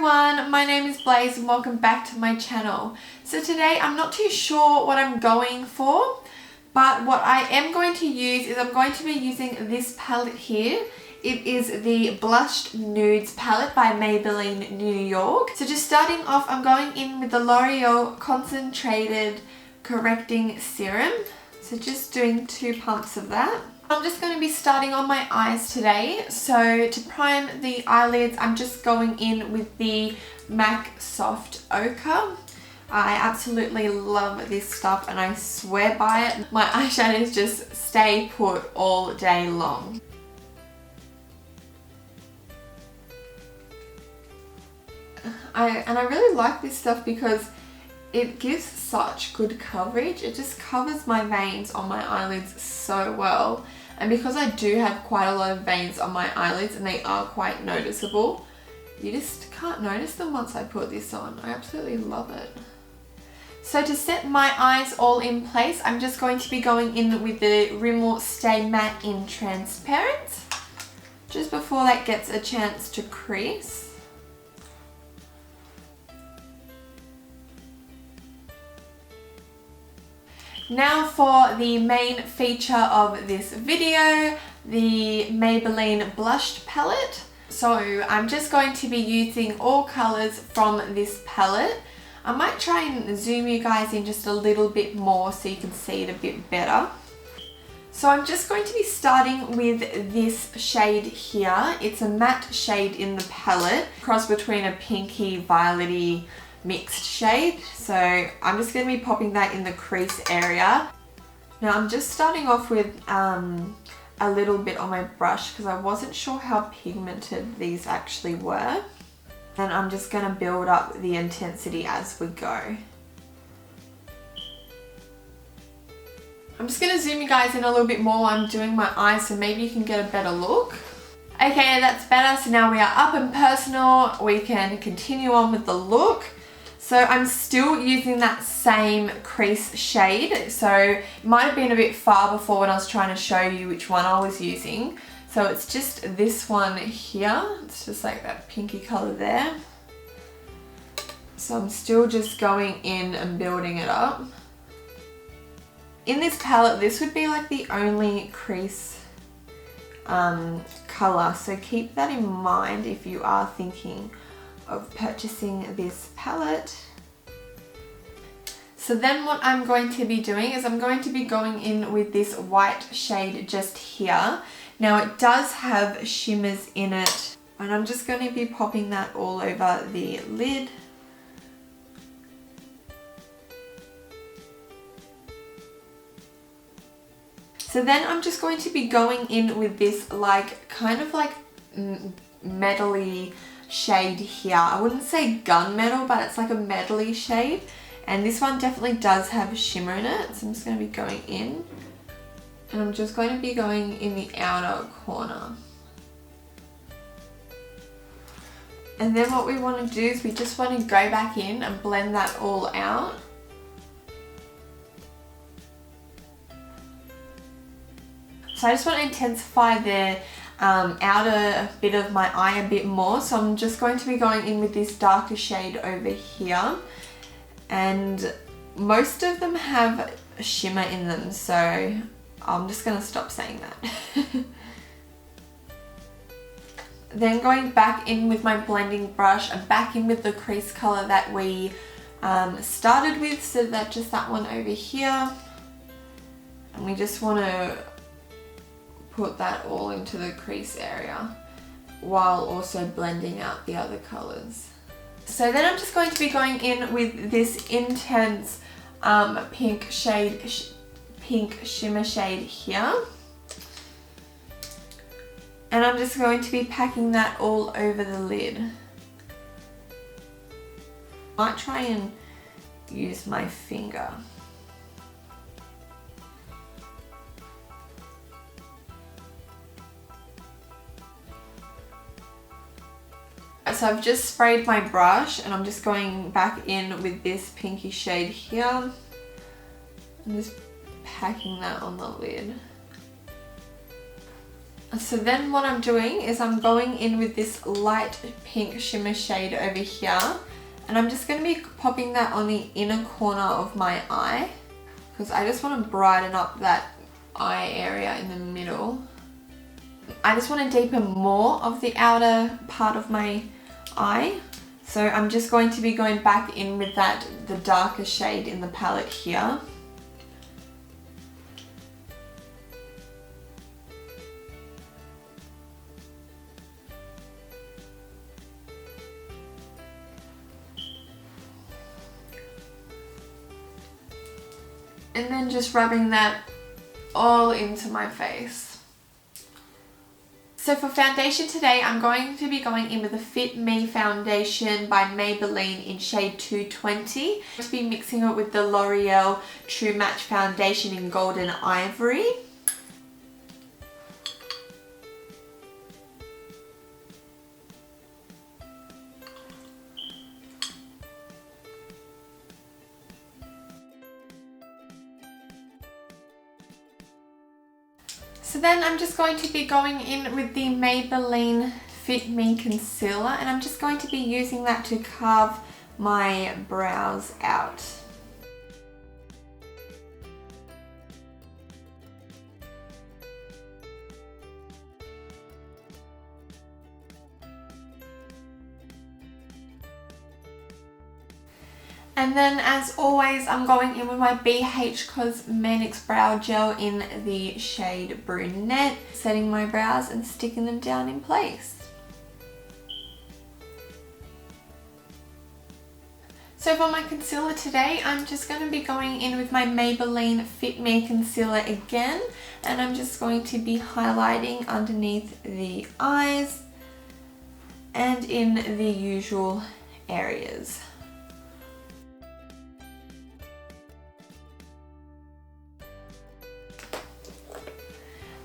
everyone, my name is Blaze and welcome back to my channel. So today I'm not too sure what I'm going for, but what I am going to use is I'm going to be using this palette here. It is the Blushed Nudes palette by Maybelline New York. So just starting off, I'm going in with the L'Oreal Concentrated Correcting Serum. So just doing 2 pumps of that. I'm just going to be starting on my eyes today. So to prime the eyelids, I'm just going in with the MAC Soft Ochre. I absolutely love this stuff and I swear by it. My eyeshadows just stay put all day long. I really like this stuff because it gives such good coverage. It just covers my veins on my eyelids so well. And because I do have quite a lot of veins on my eyelids and they are quite noticeable, you just can't notice them once I put this on. I absolutely love it. So to set my eyes all in place, I'm just going to be going in with the Rimmel Stay Matte in Transparent, just before that gets a chance to crease. Now for the main feature of this video, the Maybelline Blushed Palette. So I'm just going to be using all colours from this palette. I might try and zoom you guys in just a little bit more so you can see it a bit better. So I'm just going to be starting with this shade here. It's a matte shade in the palette, cross between a pinky, violety, mixed shade. So I'm just going to be popping that in the crease area. Now I'm just starting off with a little bit on my brush because I wasn't sure how pigmented these actually were. And I'm just going to build up the intensity as we go. I'm just going to zoom you guys in a little bit more while I'm doing my eyes so maybe you can get a better look. Okay, that's better. So now we are up and personal. We can continue on with the look. So I'm still using that same crease shade. So it might have been a bit far before when I was trying to show you which one I was using. So it's just this one here. It's just like that pinky color there. So I'm still just going in and building it up. In this palette, this would be like the only crease color. So keep that in mind if you are thinking of purchasing this palette. So then what I'm going to be doing is I'm going to be going in with this white shade just here. Now it does have shimmers in it and I'm just going to be popping that all over the lid. So then I'm just going to be going in with this like kind of like metally shade here. I wouldn't say gunmetal, but it's like a metally shade. And this one definitely does have shimmer in it. So I'm just going to be going in. And I'm just going to be going in the outer corner. And then what we want to do is we just want to go back in and blend that all out. So I just want to intensify the outer bit of my eye a bit more. So I'm just going to be going in with this darker shade over here. And most of them have shimmer in them. So I'm just going to stop saying that. Then going back in with my blending brush and back in with the crease color that we started with. So that's just that one over here. And we just want to put that all into the crease area while also blending out the other colors. So then I'm just going to be going in with this intense pink shimmer shade here. And I'm just going to be packing that all over the lid. Might try and use my finger. So I've just sprayed my brush and I'm just going back in with this pinky shade here. I'm just packing that on the lid. So then what I'm doing is I'm going in with this light pink shimmer shade over here, and I'm just going to be popping that on the inner corner of my eye because I just want to brighten up that eye area in the middle. I just want to deepen more of the outer part of my eye. So I'm just going to be going back in with the darker shade in the palette here. And then just rubbing that all into my face. So for foundation today, I'm going to be going in with the Fit Me foundation by Maybelline in shade 220. I'm going to be mixing it with the L'Oreal True Match foundation in Golden Ivory. So then I'm just going to be going in with the Maybelline Fit Me concealer, and I'm just going to be using that to carve my brows out. And then as always, I'm going in with my BH Cosmetics Brow Gel in the shade Brunette, setting my brows and sticking them down in place. So for my concealer today, I'm just going to be going in with my Maybelline Fit Me concealer again, and I'm just going to be highlighting underneath the eyes and in the usual areas.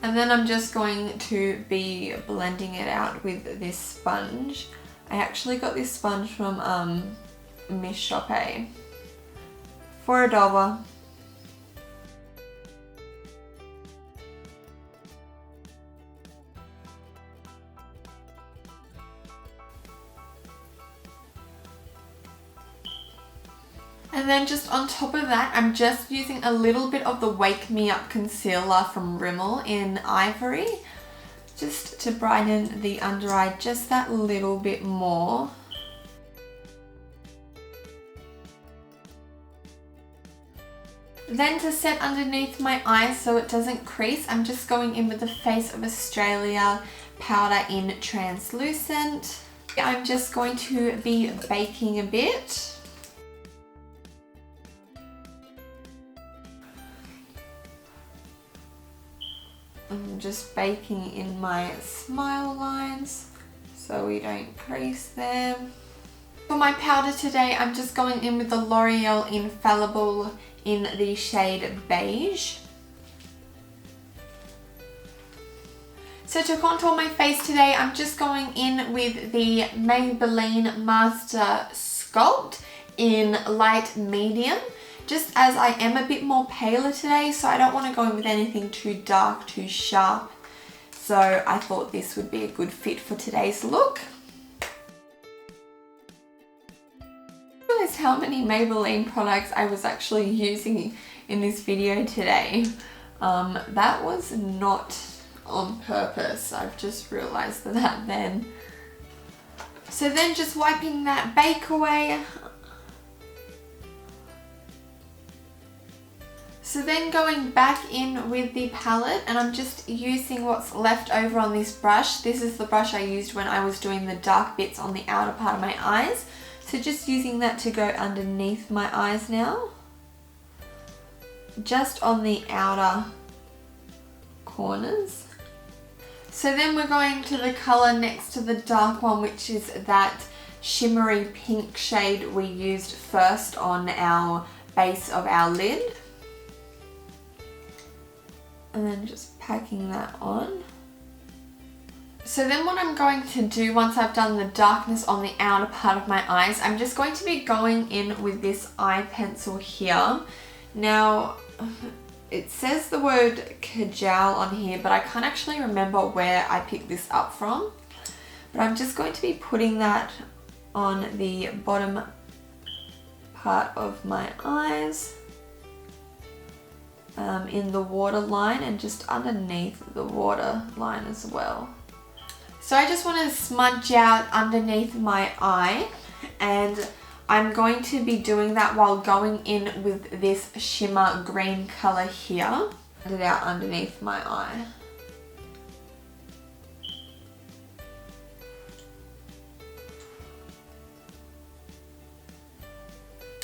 And then I'm just going to be blending it out with this sponge. I actually got this sponge from Miss Shoppe for $1. And then just on top of that, I'm just using a little bit of the Wake Me Up concealer from Rimmel in Ivory, just to brighten the under eye just that little bit more. Then to set underneath my eyes so it doesn't crease, I'm just going in with the Face of Australia powder in Translucent. I'm just going to be baking a bit. I'm just baking in my smile lines so we don't crease them. For my powder today, I'm just going in with the L'Oreal Infallible in the shade Beige. So to contour my face today, I'm just going in with the Maybelline Master Sculpt in Light Medium. Just as I am a bit more paler today, so I don't want to go in with anything too dark, too sharp. So I thought this would be a good fit for today's look. I realized how many Maybelline products I was actually using in this video today. That was not on purpose. I've just realized that then. So then just wiping that bake away. So then going back in with the palette, and I'm just using what's left over on this brush. This is the brush I used when I was doing the dark bits on the outer part of my eyes. So just using that to go underneath my eyes now. Just on the outer corners. So then we're going to the colour next to the dark one, which is that shimmery pink shade we used first on our base of our lid. And then just packing that on. So then what I'm going to do once I've done the darkness on the outer part of my eyes, I'm just going to be going in with this eye pencil here. Now, It says the word Kajal on here, but I can't actually remember where I picked this up from. But I'm just going to be putting that on the bottom part of my eyes, in the waterline and just underneath the waterline as well. So I just want to smudge out underneath my eye, and I'm going to be doing that while going in with this shimmer green color here. Put it out underneath my eye.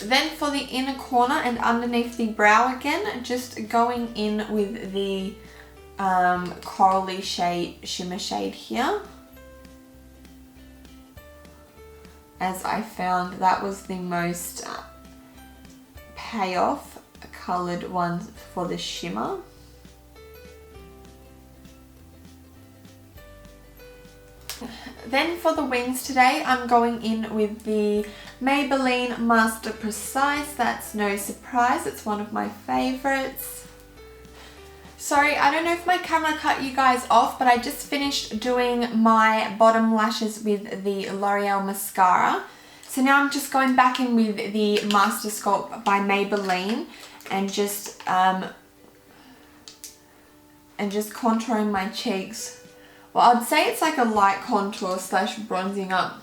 Then for the inner corner and underneath the brow again, just going in with the corally shade, shimmer shade here. As I found that was the most payoff coloured one for the shimmer. Then for the wings today, I'm going in with the Maybelline Master Precise. That's no surprise, it's one of my favourites. Sorry, I don't know if my camera cut you guys off, but I just finished doing my bottom lashes with the L'Oreal mascara. So now I'm just going back in with the Master Sculpt by Maybelline and just contouring my cheeks. Well, I'd say it's like a light contour slash bronzing up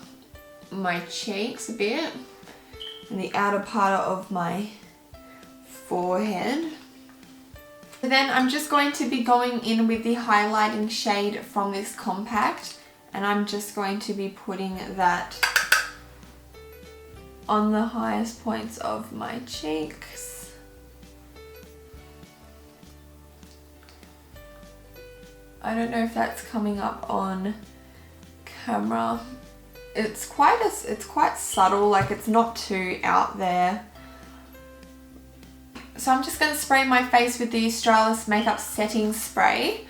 my cheeks a bit and the outer part of my forehead. Then I'm just going to be going in with the highlighting shade from this compact, and I'm just going to be putting that on the highest points of my cheeks. I don't know if that's coming up on camera. It's quite subtle, like it's not too out there. So I'm just going to spray my face with the Australis Makeup Setting Spray.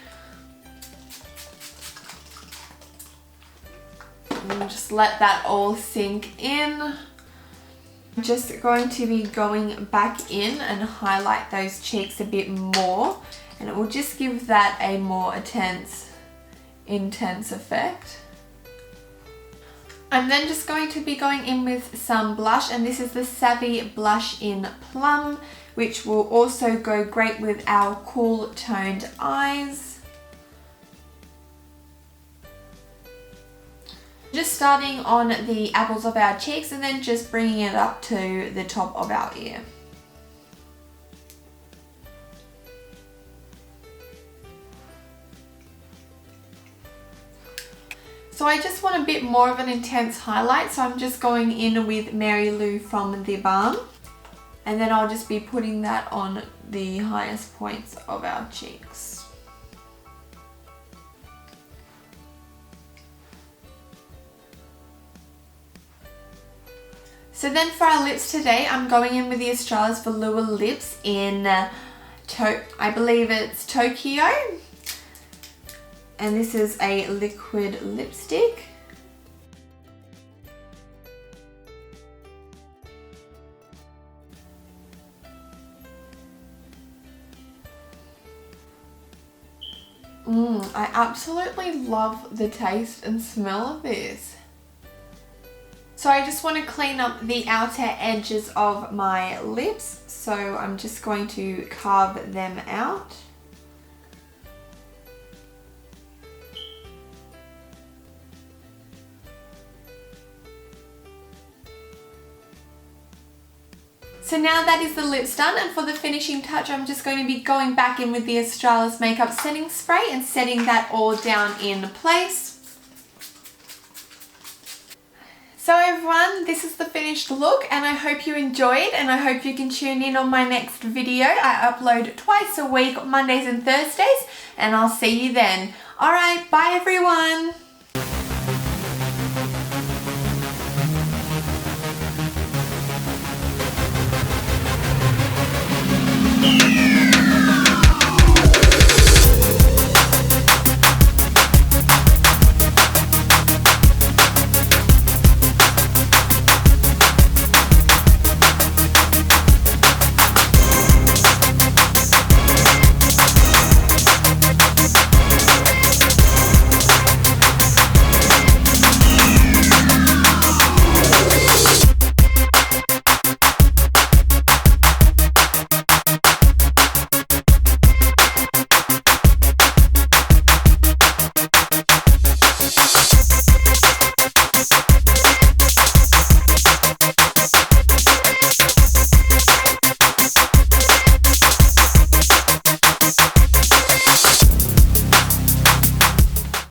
And just let that all sink in. I'm just going to be going back in and highlight those cheeks a bit more. And it will just give that a more intense effect. I'm then just going to be going in with some blush, and this is the Savvy Blush in Plum, which will also go great with our cool toned eyes. Just starting on the apples of our cheeks and then just bringing it up to the top of our ear. So I just want a bit more of an intense highlight, so I'm just going in with Mary Lou from The Balm. And then I'll just be putting that on the highest points of our cheeks. So then for our lips today, I'm going in with the Australis Velour Lips in, I believe it's Tokyo. And this is a liquid lipstick. I absolutely love the taste and smell of this. So I just want to clean up the outer edges of my lips, so I'm just going to carve them out. So now that is the lips done, and for the finishing touch I'm just going to be going back in with the Australis Makeup Setting Spray and setting that all down in place. So everyone, this is the finished look, and I hope you enjoyed, and I hope you can tune in on my next video. I upload twice a week, Mondays and Thursdays, and I'll see you then. Alright, bye everyone! Yeah.